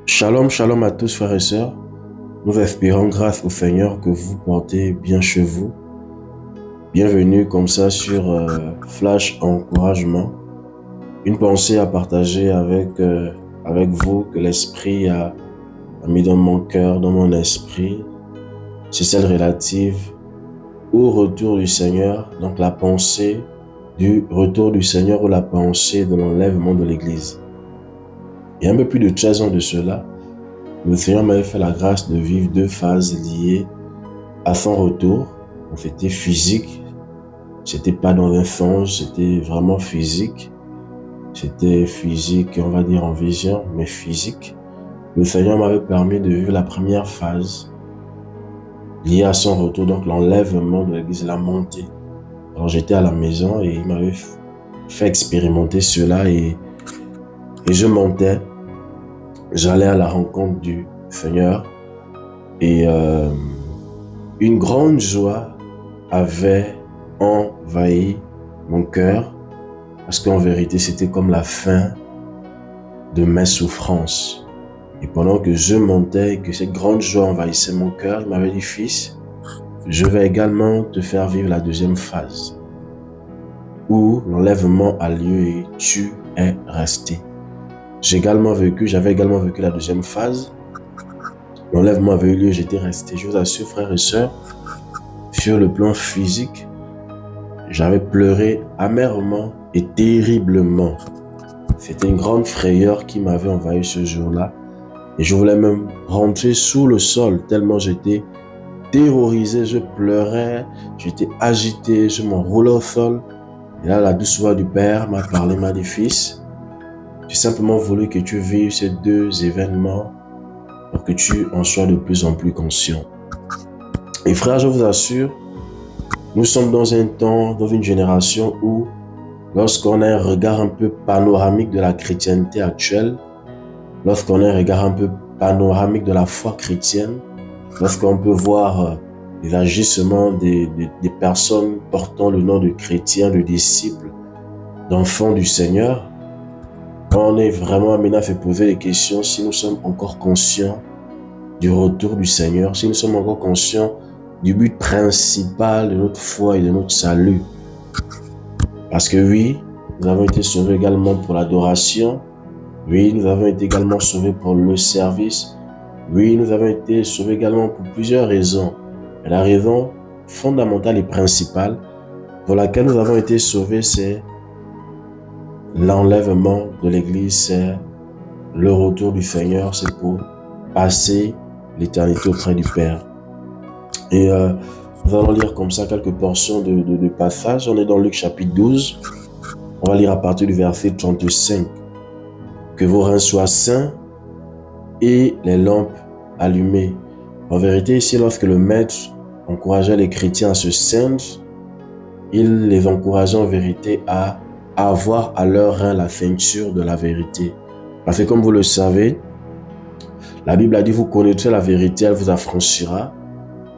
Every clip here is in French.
Shalom, shalom à tous frères et sœurs. Nous espérons grâce au Seigneur que vous portez bien chez vous. Bienvenue comme ça sur Flash Encouragement. Une pensée à partager avec vous que l'Esprit a mis dans mon cœur, dans mon esprit. C'est celle relative au retour du Seigneur. Donc la pensée du retour du Seigneur ou la pensée de l'enlèvement de l'Église. Il y a un peu plus de 13 ans de cela, le Seigneur m'avait fait la grâce de vivre deux phases liées à son retour. C'était physique, c'était pas dans un songe, c'était vraiment physique. C'était physique, on va dire en vision, mais physique. Le Seigneur m'avait permis de vivre la première phase liée à son retour, donc l'enlèvement de l'Église, la montée. Alors j'étais à la maison et il m'avait fait expérimenter cela et je montais. J'allais à la rencontre du Seigneur et une grande joie avait envahi mon cœur parce qu'en vérité, c'était comme la fin de mes souffrances. Et pendant que je montais et que cette grande joie envahissait mon cœur, il m'avait dit, fils, je vais également te faire vivre la deuxième phase où l'enlèvement a lieu et tu es resté. J'avais également vécu la deuxième phase. L'enlèvement avait eu lieu, j'étais resté. Je vous assure, frères et sœurs, sur le plan physique, j'avais pleuré amèrement et terriblement. C'était une grande frayeur qui m'avait envahi ce jour-là. Et je voulais même rentrer sous le sol tellement j'étais terrorisé, je pleurais, j'étais agité, je m'enroulais au sol. Et là, la douce voix du Père m'a parlé, m'a dit, fils, j'ai simplement voulu que tu vives ces deux événements pour que tu en sois de plus en plus conscient. Et frère, je vous assure, nous sommes dans un temps, dans une génération où, lorsqu'on a un regard un peu panoramique de la chrétienté actuelle, lorsqu'on a un regard un peu panoramique de la foi chrétienne, lorsqu'on peut voir les agissements des personnes portant le nom de chrétiens, de disciples, d'enfants du Seigneur, on est vraiment amené à se poser des questions si nous sommes encore conscients du retour du Seigneur, si nous sommes encore conscients du but principal de notre foi et de notre salut. Parce que oui, nous avons été sauvés également pour l'adoration. Oui, nous avons été également sauvés pour le service. Oui, nous avons été sauvés également pour plusieurs raisons. Mais la raison fondamentale et principale pour laquelle nous avons été sauvés, c'est l'enlèvement de l'Église, c'est le retour du Seigneur, c'est pour passer l'éternité auprès du Père. Et nous allons lire comme ça quelques portions de passages. On est dans Luc chapitre 12. On va lire à partir du verset 35. Que vos reins soient saints et les lampes allumées. En vérité, ici, lorsque le maître encourageait les chrétiens à se ceindre, il les encourageait en vérité à avoir à leurs reins la ceinture de la vérité. Parce que comme vous le savez, la Bible a dit, vous connaîtrez la vérité, elle vous affranchira.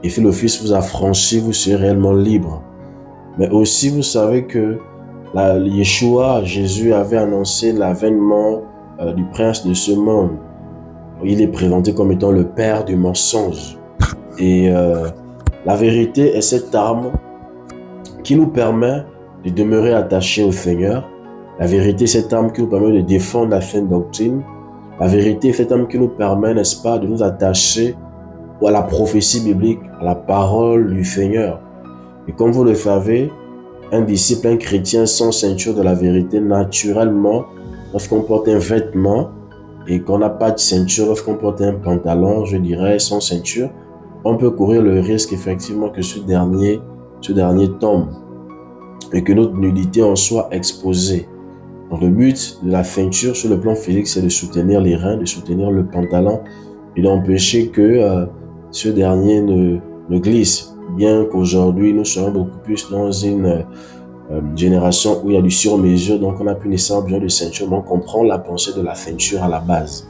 Et si le Fils vous affranchit, vous serez réellement libre. Mais aussi, vous savez que Yeshua, Jésus, avait annoncé l'avènement du prince de ce monde. Il est présenté comme étant le père du mensonge. Et la vérité est cette arme qui nous permet de demeurer attachés au Seigneur. La vérité est cette arme qui nous permet de défendre la sainte doctrine. La vérité est cette arme qui nous permet, n'est-ce pas, de nous attacher à la prophétie biblique, à la parole du Seigneur. Et comme vous le savez, un disciple, un chrétien sans ceinture de la vérité, naturellement, lorsqu'on porte un vêtement et qu'on n'a pas de ceinture, lorsqu'on porte un pantalon, je dirais, sans ceinture, on peut courir le risque effectivement que ce dernier tombe et que notre nudité en soit exposée. Donc le but de la ceinture sur le plan physique, c'est de soutenir les reins, de soutenir le pantalon et d'empêcher que ce dernier ne glisse. Bien qu'aujourd'hui, nous soyons beaucoup plus dans une génération où il y a du sur-mesure, donc on n'a plus nécessairement besoin de ceinture, mais on comprend la pensée de la ceinture à la base.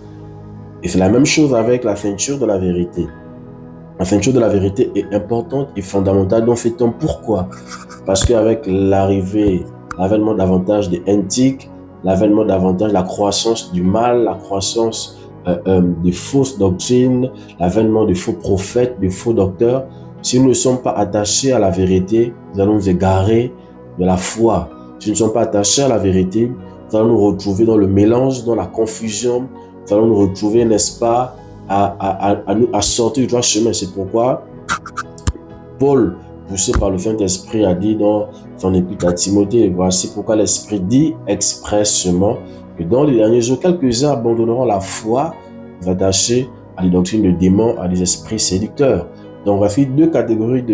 Et c'est la même chose avec la ceinture de la vérité. La ceinture de la vérité est importante et fondamentale dans ces temps. Pourquoi? Parce qu'avec l'avènement davantage des antiques, l'avènement davantage de la croissance du mal, la croissance de fausses doctrines, l'avènement de faux prophètes, de faux docteurs. Si nous ne sommes pas attachés à la vérité, nous allons nous égarer de la foi. Si nous ne sommes pas attachés à la vérité, nous allons nous retrouver dans le mélange, dans la confusion. Nous allons nous retrouver, n'est-ce pas, à sortir du droit chemin. C'est pourquoi Paul, poussé par le Saint-Esprit, a dit dans son épître à Timothée, voici pourquoi l'Esprit dit expressément que dans les derniers jours, quelques-uns abandonneront la foi, attachés à des doctrines de démons, à des esprits séducteurs. Donc, voici deux catégories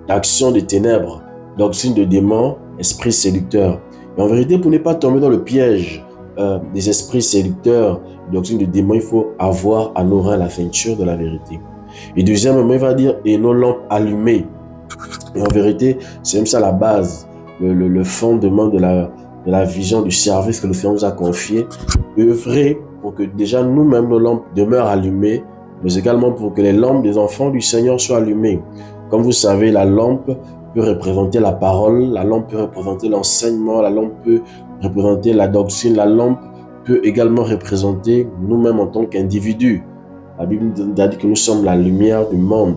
d'actions des ténèbres, doctrine de démons, esprits séducteurs. Et en vérité, pour ne pas tomber dans le piège des esprits séducteurs, doctrine de démons, il faut avoir à nos reins la ceinture de la vérité. Et deuxièmement, il va dire, et nos lampes allumées. Et en vérité, c'est même ça la base, le fondement de la vision du service que le Seigneur nous a confié. Œuvrer pour que déjà nous-mêmes, nos lampes demeurent allumées, mais également pour que les lampes des enfants du Seigneur soient allumées. Comme vous savez, la lampe peut représenter la parole, la lampe peut représenter l'enseignement, la lampe peut représenter la doctrine, la lampe peut également représenter nous-mêmes en tant qu'individus. La Bible nous a dit que nous sommes la lumière du monde.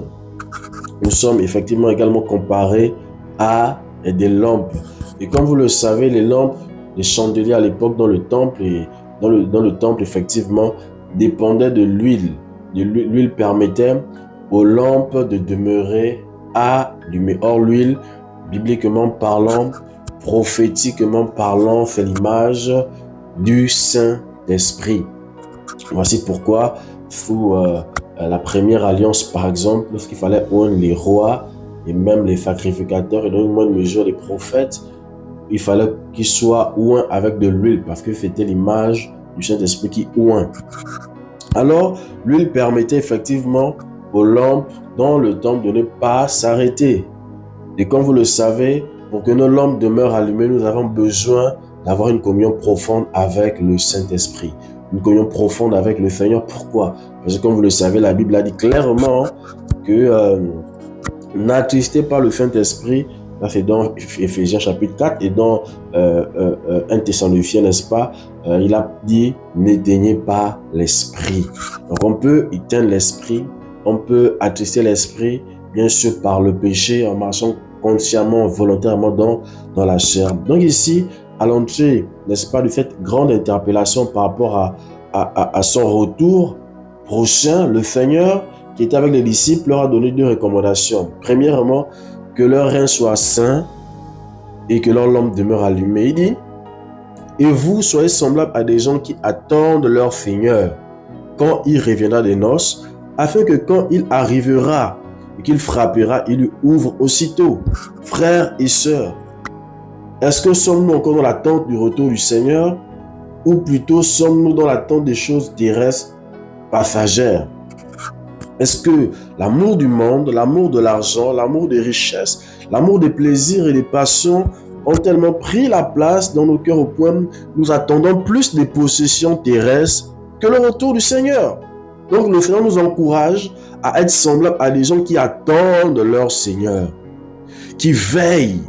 Nous sommes effectivement également comparés à des lampes. Et comme vous le savez, les lampes, les chandeliers à l'époque dans le temple, et dans le temple, effectivement, dépendaient de l'huile. L'huile permettait aux lampes de demeurer allumées. Or, l'huile, bibliquement parlant, prophétiquement parlant, fait l'image du Saint-Esprit. Voici pourquoi, sous la première alliance, par exemple, lorsqu'il fallait oindre les rois et même les sacrificateurs et dans une moindre mesure les prophètes, il fallait qu'ils soient oints avec de l'huile parce que c'était l'image du Saint-Esprit qui oint. Alors, l'huile permettait effectivement aux lampes dans le temple de ne pas s'arrêter. Et comme vous le savez, pour que nos lampes demeurent allumées, nous avons besoin d'avoir une communion profonde avec le Saint-Esprit. Une communion profonde avec le Seigneur. Pourquoi? Parce que comme vous le savez, la Bible a dit clairement que n'attristez pas le Saint-Esprit. Là, c'est dans Éphésiens chapitre 4 et dans 1 Thessaloniciens, n'est-ce pas? Il a dit, n'éteignez pas l'Esprit. Donc, on peut éteindre l'Esprit, on peut attrister l'Esprit, bien sûr, par le péché, en marchant consciemment, volontairement dans la chair. Donc ici, à l'entrée, n'est-ce pas, de cette grande interpellation par rapport à son retour prochain, le Seigneur, qui était avec les disciples, leur a donné deux recommandations. Premièrement, que leur rein soit saint et que leur lampe demeure allumée. Il dit, et vous soyez semblables à des gens qui attendent leur Seigneur quand il reviendra des noces, afin que quand il arrivera et qu'il frappera, il lui ouvre aussitôt. Frères et sœurs, est-ce que sommes-nous encore dans l'attente du retour du Seigneur ou plutôt sommes-nous dans l'attente des choses terrestres passagères? Est-ce que l'amour du monde, l'amour de l'argent, l'amour des richesses, l'amour des plaisirs et des passions ont tellement pris la place dans nos cœurs au point où nous attendons plus des possessions terrestres que le retour du Seigneur? Donc le Seigneur nous encourage à être semblables à des gens qui attendent leur Seigneur, qui veillent,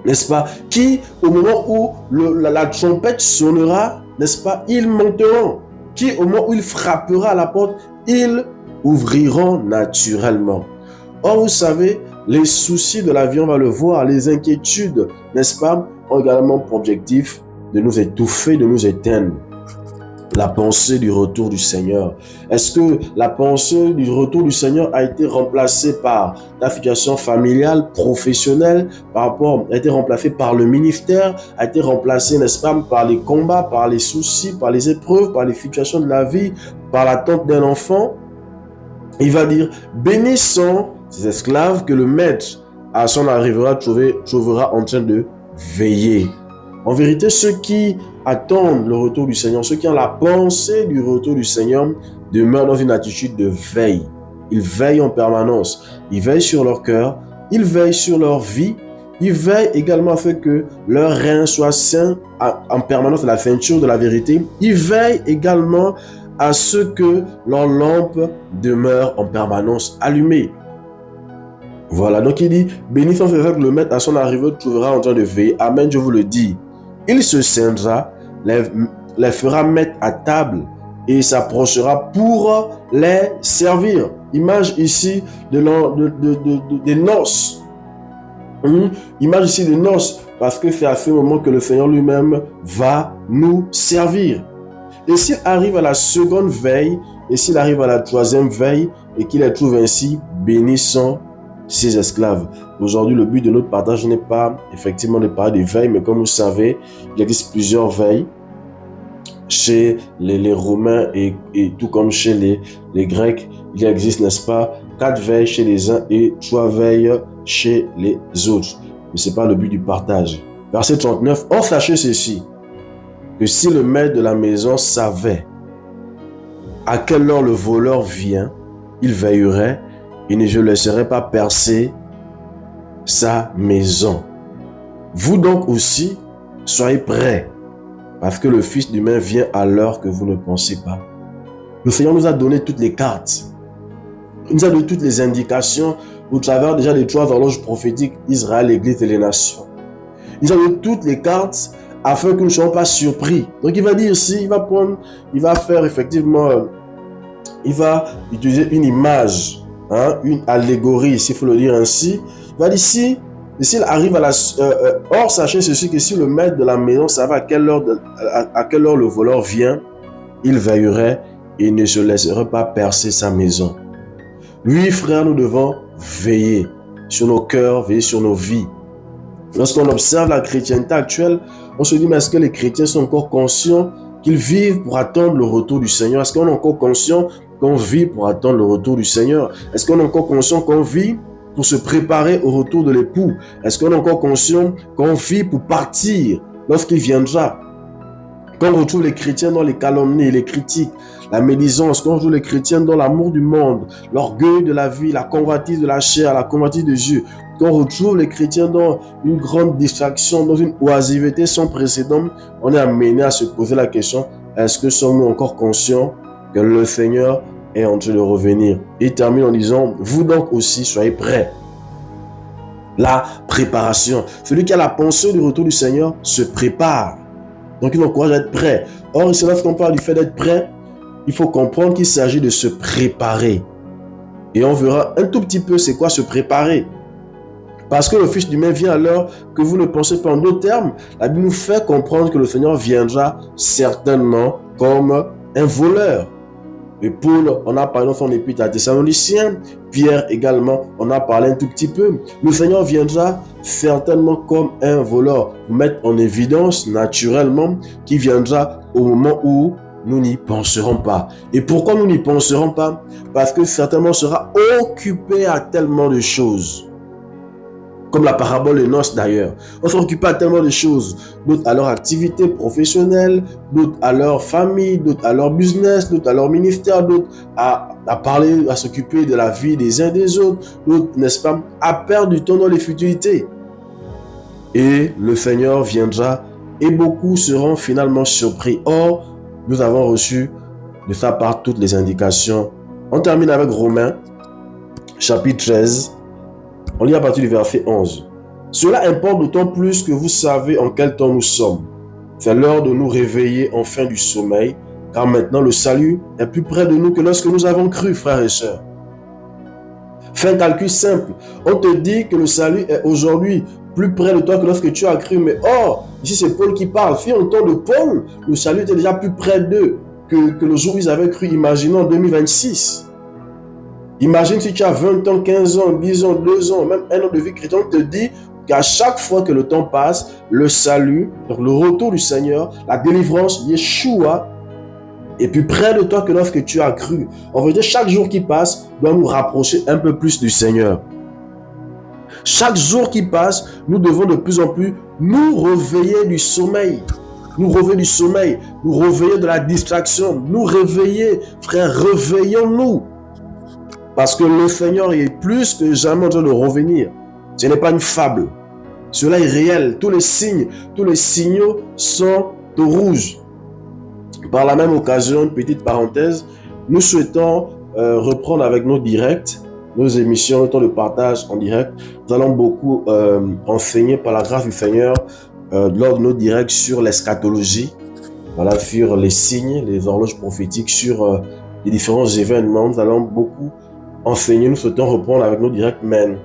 n'est-ce pas? Qui, au moment où la trompette sonnera, n'est-ce pas, ils monteront. Qui, au moment où il frappera à la porte, ils ouvriront naturellement. Or, vous savez, les soucis de la vie, on va le voir, les inquiétudes, n'est-ce pas, ont également pour objectif de nous étouffer, de nous éteindre. La pensée du retour du Seigneur. Est-ce que la pensée du retour du Seigneur a été remplacée par la situation familiale, professionnelle, a été remplacée par le ministère, a été remplacée, n'est-ce pas, par les combats, par les soucis, par les épreuves, par les situations de la vie, par l'attente d'un enfant? Il va dire, bénissons ces esclaves que le maître, à son arrivée, trouvera en train de veiller. En vérité, ceux qui attendent le retour du Seigneur, ceux qui ont la pensée du retour du Seigneur, demeurent dans une attitude de veille. Ils veillent en permanence. Ils veillent sur leur cœur, ils veillent sur leur vie, ils veillent également afin que leur rein soit saint en permanence de la ceinture de la vérité. Ils veillent également à ce que leur lampe demeure en permanence allumée. Voilà, donc il dit, bénissons ceux que le maître à son arrivée trouvera en train de veiller. Amen, je vous le dis. Il se ceindra, les fera mettre à table et s'approchera pour les servir. Image ici des noces. Image ici des noces, parce que c'est à ce moment que le Seigneur lui-même va nous servir. Et s'il arrive à la seconde veille, et s'il arrive à la troisième veille, et qu'il les trouve ainsi, bénis sont ses esclaves. Aujourd'hui, le but de notre partage n'est pas effectivement de parler de veille, mais comme vous savez, il existe plusieurs veilles chez les Romains et tout comme chez les Grecs. Il existe, n'est-ce pas, 4 veilles chez les uns et 3 veilles chez les autres. Mais ce n'est pas le but du partage. Verset 39, « Or, sachez ceci, que si le maître de la maison savait à quelle heure le voleur vient, il veillerait et ne je laisserai pas percer sa maison. Vous donc aussi, soyez prêts, parce que le Fils humain vient à l'heure que vous ne pensez pas. » Le Seigneur nous a donné toutes les cartes. Il nous a donné toutes les indications au travers déjà des 3 horloges prophétiques, Israël, l'Église et les nations. Il nous a donné toutes les cartes afin que nous ne soyons pas surpris. Donc il va dire ici, il va faire effectivement, il va utiliser une image, une allégorie, s'il faut le dire ainsi. Il va dire ici, s'il arrive à la... or, sachez ceci, que si le maître de la maison savait à quelle heure le voleur vient, il veillerait et ne se laisserait pas percer sa maison. Oui, frères, nous devons veiller sur nos cœurs, veiller sur nos vies. Lorsqu'on observe la chrétienté actuelle, on se dit, mais est-ce que les chrétiens sont encore conscients qu'ils vivent pour attendre le retour du Seigneur? Est-ce qu'on est encore conscient qu'on vit pour attendre le retour du Seigneur? Est-ce qu'on est encore conscient qu'on vit pour se préparer au retour de l'époux? Est-ce qu'on est encore conscient qu'on vit pour partir lorsqu'il viendra? Quand on retrouve les chrétiens dans les calomnies, les critiques, la médisance, quand on retrouve les chrétiens dans l'amour du monde, l'orgueil de la vie, la convoitise de la chair, la convoitise de Dieu, quand on retrouve les chrétiens dans une grande distraction, dans une oisiveté sans précédent, on est amené à se poser la question, est-ce que sommes-nous encore conscients que le Seigneur est en train de revenir? Il termine en disant, vous donc aussi soyez prêts. La préparation. Celui qui a la pensée du retour du Seigneur se prépare. Donc il encourage à être prêt. Or, c'est lorsqu'on parle du fait d'être prêt, il faut comprendre qu'il s'agit de se préparer. Et on verra un tout petit peu c'est quoi se préparer. Parce que le Fils humain vient à l'heure que vous ne pensez pas. En d'autres termes, la Bible nous fait comprendre que le Seigneur viendra certainement comme un voleur. Et Paul, on a parlé dans son épître à Thessaloniciens, Pierre également, on a parlé un tout petit peu. Le Seigneur viendra certainement comme un voleur, mettre en évidence naturellement qu'il viendra au moment où nous n'y penserons pas. Et pourquoi nous n'y penserons pas? Parce que certainement on sera occupé à tellement de choses. Comme la parabole des noces d'ailleurs. On s'occupe à tellement de choses. D'autres à leur activité professionnelle, d'autres à leur famille, d'autres à leur business, d'autres à leur ministère, d'autres à parler, à s'occuper de la vie des uns des autres, d'autres, n'est-ce pas, à perdre du temps dans les futilités. Et le Seigneur viendra et beaucoup seront finalement surpris. Or, nous avons reçu de sa part toutes les indications. On termine avec Romains, chapitre 13. On lit à partir du verset 11. « Cela importe d'autant plus que vous savez en quel temps nous sommes. C'est l'heure de nous réveiller enfin du sommeil, car maintenant le salut est plus près de nous que lorsque nous avons cru, frères et sœurs. » Fais un calcul simple. On te dit que le salut est aujourd'hui plus près de toi que lorsque tu as cru. Mais or, ici c'est Paul qui parle. Si en temps de Paul, le salut était déjà plus près d'eux que le jour où ils avaient cru. Imaginons en 2026. Imagine si tu as 20 ans, 15 ans, 10 ans, 2 ans, même un an de vie chrétienne, on te dit qu'à chaque fois que le temps passe, le salut, donc le retour du Seigneur, la délivrance, Yeshua, est plus près de toi que lorsque tu as cru. On veut dire chaque jour qui passe doit nous rapprocher un peu plus du Seigneur. Chaque jour qui passe, nous devons de plus en plus nous réveiller du sommeil. Nous réveiller du sommeil, nous réveiller de la distraction, nous réveiller, frère, réveillons-nous. Parce que le Seigneur est plus que jamais en train de revenir. Ce n'est pas une fable. Cela est réel. Tous les signes, tous les signaux sont au rouge. Par la même occasion, une petite parenthèse, nous souhaitons reprendre avec nos directs, nos émissions, le temps de partage en direct. Nous allons beaucoup enseigner par la grâce du Seigneur lors de nos directs sur l'eschatologie. voilà, sur les signes, les horloges prophétiques, sur les différents événements. Nous allons beaucoup enseigner. Nous souhaitons reprendre avec nos directs, mais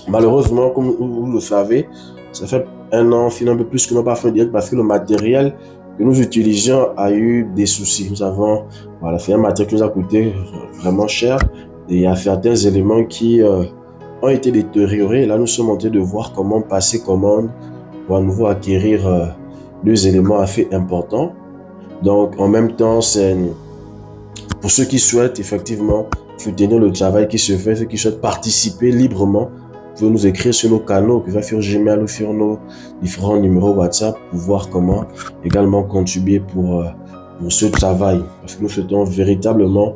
malheureusement, comme vous le savez, ça fait un an, finalement un peu plus que nous n'avons pas fait un direct parce que le matériel que nous utilisions a eu des soucis. Nous avons, voilà, c'est un matériel qui nous a coûté vraiment cher et il y a certains éléments qui ont été détériorés. Et là, nous sommes en train de voir comment passer commande pour à nouveau acquérir deux éléments assez importants. Donc, en même temps, c'est pour ceux qui souhaitent effectivement soutenir le travail qui se fait, ceux qui souhaitent participer librement, vous pouvez nous écrire sur nos canaux, que ce soit sur Gmail ou sur nos différents numéros WhatsApp pour voir comment également contribuer pour ce travail. Parce que nous souhaitons véritablement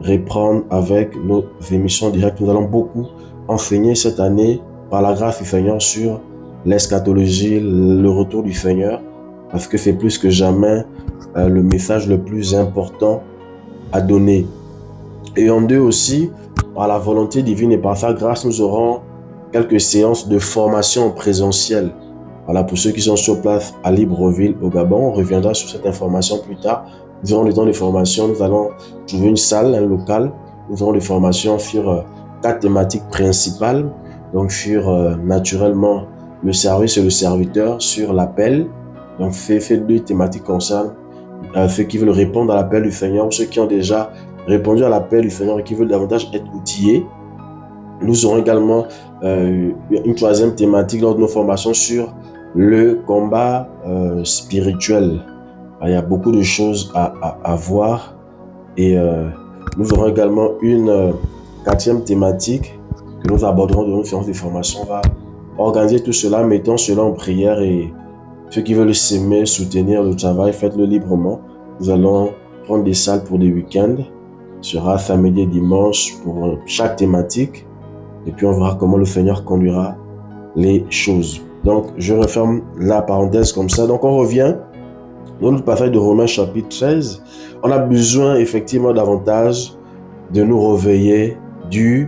reprendre avec nos émissions directes. Nous allons beaucoup enseigner cette année, par la grâce du Seigneur, sur l'eschatologie, le retour du Seigneur, parce que c'est plus que jamais le message le plus important à donner. Et en deux aussi, par la volonté divine et par sa grâce, nous aurons quelques séances de formation en présentiel. Voilà, pour ceux qui sont sur place à Libreville, au Gabon, on reviendra sur cette information plus tard. Nous aurons le temps de formation, nous allons trouver une salle, un local. Nous aurons des formations sur 4 thématiques principales. Donc sur naturellement le service et le serviteur, sur l'appel. Donc fait 2 thématiques concernent ceux qui veulent répondre à l'appel du Seigneur, ceux qui ont déjà répondu à l'appel du Seigneur et qui veulent davantage être outillés. Nous aurons également une 3e thématique lors de nos formations sur le combat spirituel. Il y a beaucoup de choses à voir et nous aurons également une 4e thématique que nous aborderons dans nos séances de formation. On va organiser tout cela, mettons cela en prière et ceux qui veulent s'aimer, soutenir le travail, faites-le librement. Nous allons prendre des salles pour des week-ends. Ce sera samedi et dimanche pour chaque thématique. Et puis on verra comment le Seigneur conduira les choses. Donc je referme la parenthèse comme ça. Donc on revient dans notre passage de Romains chapitre 13. On a besoin effectivement davantage de nous réveiller du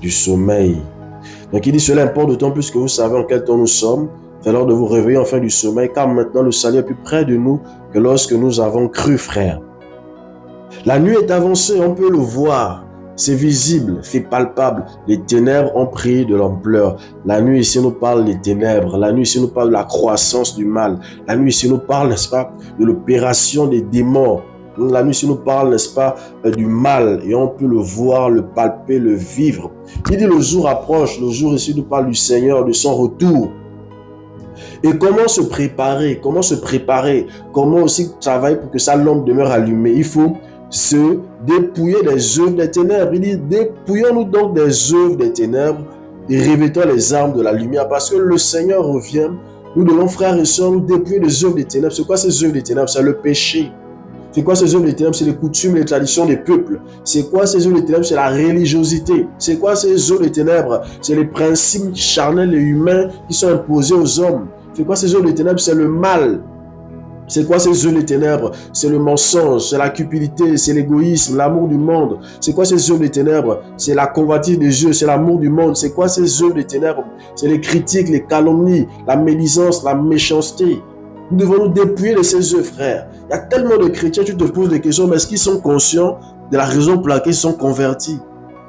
sommeil. Donc il dit cela importe d'autant plus que vous savez en quel temps nous sommes. C'est l'heure de vous réveiller enfin du sommeil, car maintenant le salut est plus près de nous que lorsque nous avons cru, frère. La nuit est avancée, on peut le voir, c'est visible, c'est palpable. Les ténèbres ont pris de l'ampleur. La nuit ici nous parle des ténèbres, la nuit ici nous parle de la croissance du mal. La nuit ici nous parle, n'est-ce pas, de l'opération des démons. La nuit ici nous parle, n'est-ce pas, du mal, et on peut le voir, le palper, le vivre. Il dit le jour approche, le jour ici nous parle du Seigneur, de son retour. Et comment se préparer, comment aussi travailler pour que sa lampe demeure allumée. Il faut se dépouiller des œuvres des ténèbres. Il dit, dépouillons-nous donc des œuvres des ténèbres et revêtons les armes de la lumière, parce que le Seigneur revient. Nous devons, frères et sœurs, nous dépouiller des œuvres des ténèbres. C'est quoi ces œuvres des ténèbres? C'est le péché. C'est quoi ces œuvres des ténèbres? C'est les coutumes, les traditions des peuples. C'est quoi ces œuvres des ténèbres? C'est la religiosité. C'est quoi ces œuvres des ténèbres? C'est les principes charnels et humains qui sont imposés aux hommes. C'est quoi ces œuvres des ténèbres? C'est le mal. C'est quoi ces œuvres des ténèbres? C'est le mensonge, c'est la cupidité, c'est l'égoïsme, l'amour du monde. C'est quoi ces œuvres des ténèbres? C'est la convoitise des yeux, c'est l'amour du monde. C'est quoi ces œuvres des ténèbres? C'est les critiques, les calomnies, la médisance, la méchanceté. Nous devons nous dépouiller de ces œuvres, frères. Il y a tellement de chrétiens, tu te poses des questions, mais est-ce qu'ils sont conscients de la raison pour laquelle ils sont convertis?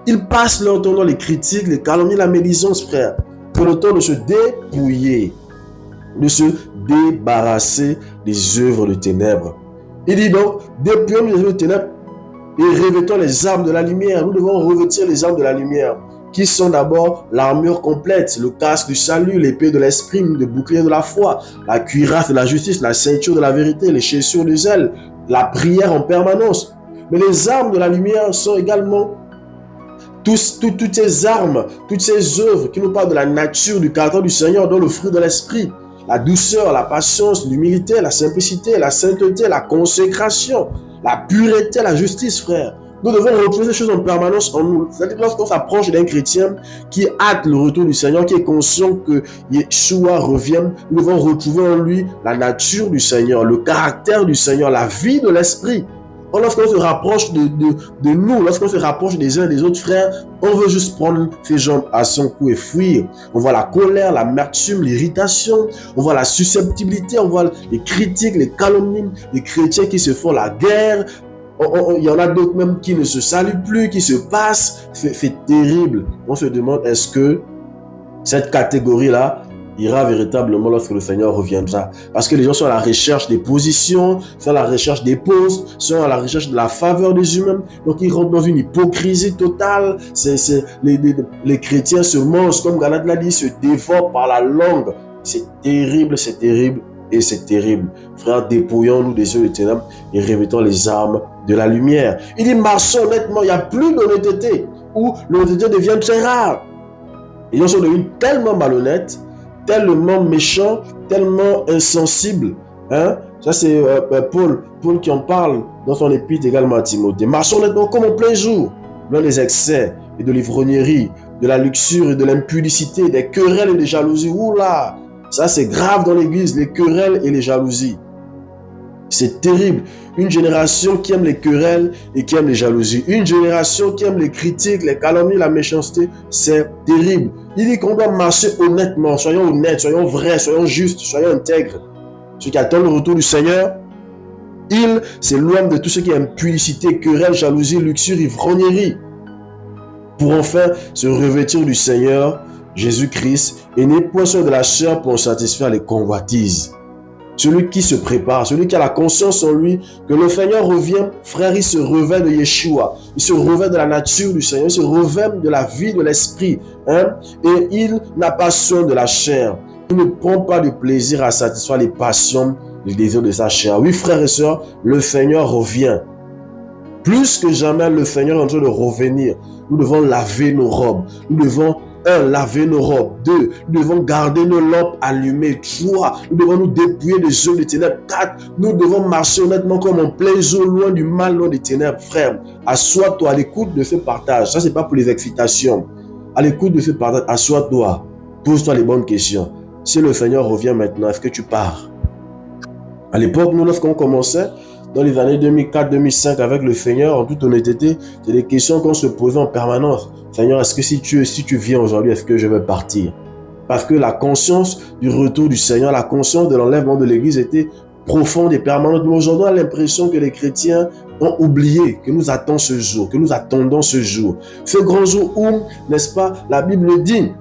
Ils passent leur temps dans les critiques, les calomnies, la médisance, frère. C'est le temps de se dépouiller, de se débarrasser des œuvres de ténèbres. Il dit donc, dépouillons les œuvres de ténèbres et revêtons les armes de la lumière. Nous devons revêtir les armes de la lumière, qui sont d'abord l'armure complète, le casque du salut, l'épée de l'esprit, le bouclier de la foi, la cuirasse de la justice, la ceinture de la vérité, les chaussures du zèle, la prière en permanence. Mais les armes de la lumière sont également toutes ces armes, toutes ces œuvres qui nous parlent de la nature, du caractère du Seigneur, dont le fruit de l'esprit, la douceur, la patience, l'humilité, la simplicité, la sainteté, la consécration, la pureté, la justice, frère. Nous devons retrouver ces choses en permanence en nous. C'est-à-dire que lorsqu'on s'approche d'un chrétien qui hâte le retour du Seigneur, qui est conscient que Yeshua revient, nous devons retrouver en lui la nature du Seigneur, le caractère du Seigneur, la vie de l'esprit. lorsqu'on se rapproche de nous, lorsqu'on se rapproche des uns des autres frères, on veut juste prendre ses jambes à son cou et fuir. On voit la colère, l'amertume, l'irritation, on voit la susceptibilité, on voit les critiques, les calomnies, les chrétiens qui se font la guerre. Il y en a d'autres même qui ne se saluent plus, qui se passent. C'est terrible. On se demande, est-ce que cette catégorie-là ira véritablement lorsque le Seigneur reviendra? Parce que les gens sont à la recherche des positions, sont à la recherche des postes, sont à la recherche de la faveur des humains. Donc ils rentrent dans une hypocrisie totale. Les chrétiens se mangent, comme Galate l'a dit, se dévorent par la langue. C'est terrible et c'est terrible. Frères, dépouillons-nous des yeux des ténèbres et revêtons les armes de la lumière. Il dit, marchons honnêtement, il n'y a plus d'honnêteté, où l'honnêteté devient très rare. Les gens sont devenus tellement malhonnêtes, tellement méchants, tellement insensibles. Hein? Ça, c'est Paul qui en parle dans son épître également à Timothée. Marchons honnêtement comme en plein jour, loin des excès et de l'ivrognerie, de la luxure et de l'impudicité, des querelles et des jalousies. Oula! Ça, c'est grave dans l'église, les querelles et les jalousies. C'est terrible. Une génération qui aime les querelles et qui aime les jalousies. Une génération qui aime les critiques, les calomnies, la méchanceté. C'est terrible. Il dit qu'on doit marcher honnêtement. Soyons honnêtes, soyons vrais, soyons justes, soyons intègres. Ceux qui attendent le retour du Seigneur, il s'éloigne de tout ce qui est impudicité, querelle, jalousie, luxure, ivrognerie. Pour enfin se revêtir du Seigneur, Jésus-Christ, et n'est point de la chair pour satisfaire les convoitises. Celui qui se prépare, celui qui a la conscience en lui que le Seigneur revient, frère, il se revêt de Yeshua, il se revêt de la nature du Seigneur, il se revêt de la vie de l'esprit, hein? Et il n'a pas soin de la chair. Il ne prend pas de plaisir à satisfaire les passions, les désirs de sa chair. Oui, frères et sœurs, le Seigneur revient. Plus que jamais, le Seigneur est en train de revenir. Nous devons laver nos robes. Nous devons 1. Laver nos robes. 2. Nous devons garder nos lampes allumées. 3. Nous devons nous dépouiller des œuvres des ténèbres. 4. Nous devons marcher honnêtement comme en plein jour, loin du mal, loin des ténèbres. Frère, assois-toi à l'écoute de ce partage. Ça, c'est pas pour les excitations. À l'écoute de ce partage, assois-toi. Pose-toi les bonnes questions. Si le Seigneur revient maintenant, est-ce que tu pars? À l'époque, nous, lorsqu'on commençait, dans les années 2004-2005 avec le Seigneur, en toute honnêteté, c'est des questions qu'on se posait en permanence. Seigneur, est-ce que si tu viens aujourd'hui, est-ce que je vais partir? Parce que la conscience du retour du Seigneur, la conscience de l'enlèvement de l'Église était profonde et permanente. Mais aujourd'hui, on a l'impression que les chrétiens ont oublié que nous attendons ce jour, que nous attendons ce jour. Ce grand jour où, n'est-ce pas, la Bible dit,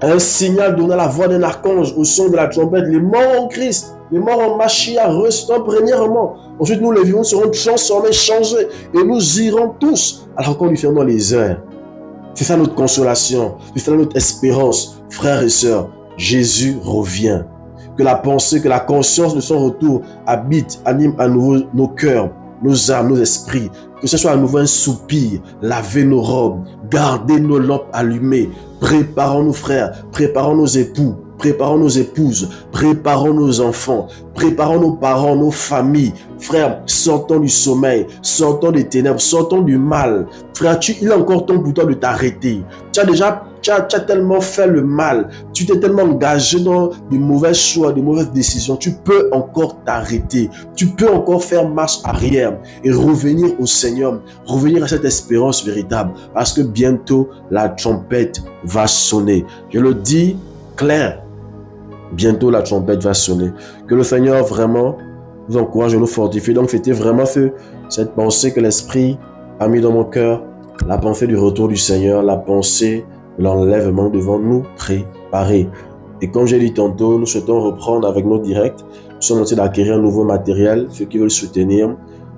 un signal donnant la voix d'un archange au son de la trompette, les morts en Christ, les morts en Machia ressuscitant premièrement. Ensuite, nous, les vivants, seront transformés, changés, et nous irons tous alors qu'on lui fait dans les heures. C'est ça notre consolation, c'est ça notre espérance. Frères et sœurs, Jésus revient. Que la pensée, que la conscience de son retour habite, anime à nouveau nos cœurs, nos âmes, nos esprits. Que ce soit à nouveau un soupir, laver nos robes, garder nos lampes allumées. Préparons-nous, frères, préparons nos époux, préparons nos épouses, préparons nos enfants, préparons nos parents, nos familles. Frère, sortons du sommeil, sortons des ténèbres, sortons du mal. Frère, il est encore temps pour toi de t'arrêter. Tu as tellement fait le mal, tu t'es tellement engagé dans de mauvais choix, de mauvaises décisions. Tu peux encore t'arrêter, tu peux encore faire marche arrière et revenir au Seigneur, revenir à cette espérance véritable. Parce que bientôt, la trompette va sonner. Je le dis clair. Bientôt, la trompette va sonner. Que le Seigneur vraiment nous encourage et nous fortifie. Donc, c'était vraiment cette pensée que l'Esprit a mis dans mon cœur. La pensée du retour du Seigneur, la pensée de l'enlèvement devant nous préparer. Et comme j'ai dit tantôt, nous souhaitons reprendre avec nos directs. Nous sommes en train d'acquérir un nouveau matériel. Ceux qui veulent soutenir,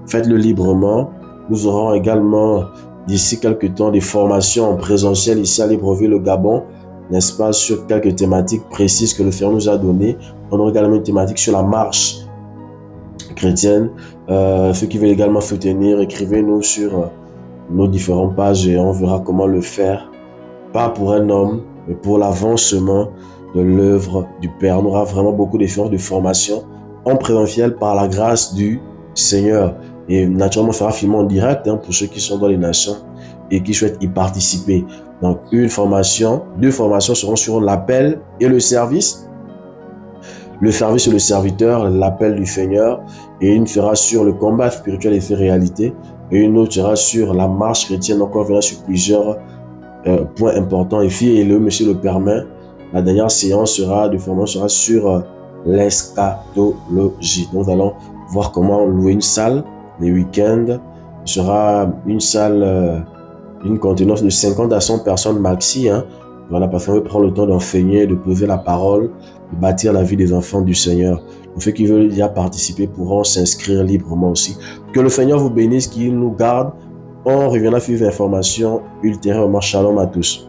faites-le librement. Nous aurons également, d'ici quelques temps, des formations en présentiel ici à Libreville, au Gabon, n'est-ce pas, sur quelques thématiques précises que le Seigneur nous a données. On aura également une thématique sur la marche chrétienne. Ceux qui veulent également soutenir, écrivez-nous sur nos différentes pages et on verra comment le faire. Pas pour un homme, mais pour l'avancement de l'œuvre du Père. On aura vraiment beaucoup d'efforts de formation en présentiel par la grâce du Seigneur. Et naturellement, on fera filmer en direct pour ceux qui sont dans les nations et qui souhaitent y participer. Donc, deux formations seront sur l'appel et le service. le service et le serviteur, l'appel du Seigneur, et une sera sur le combat spirituel et ses réalités, et une autre sera sur la marche chrétienne. Donc on reviendra sur plusieurs points importants. Et si le monsieur le permet, la dernière séance de formation sera sur l'eschatologie. Donc nous allons voir comment louer une salle les week-ends. Ce sera une salle, une contenance de 50 à 100 personnes maxi. Voilà, parce qu'on veut prendre le temps d'enseigner, de poser la parole, de bâtir la vie des enfants du Seigneur. Donc, ceux qui veulent y participer pourront s'inscrire librement aussi. Que le Seigneur vous bénisse, qu'il nous garde. On reviendra sur les informations ultérieurement. Shalom à tous.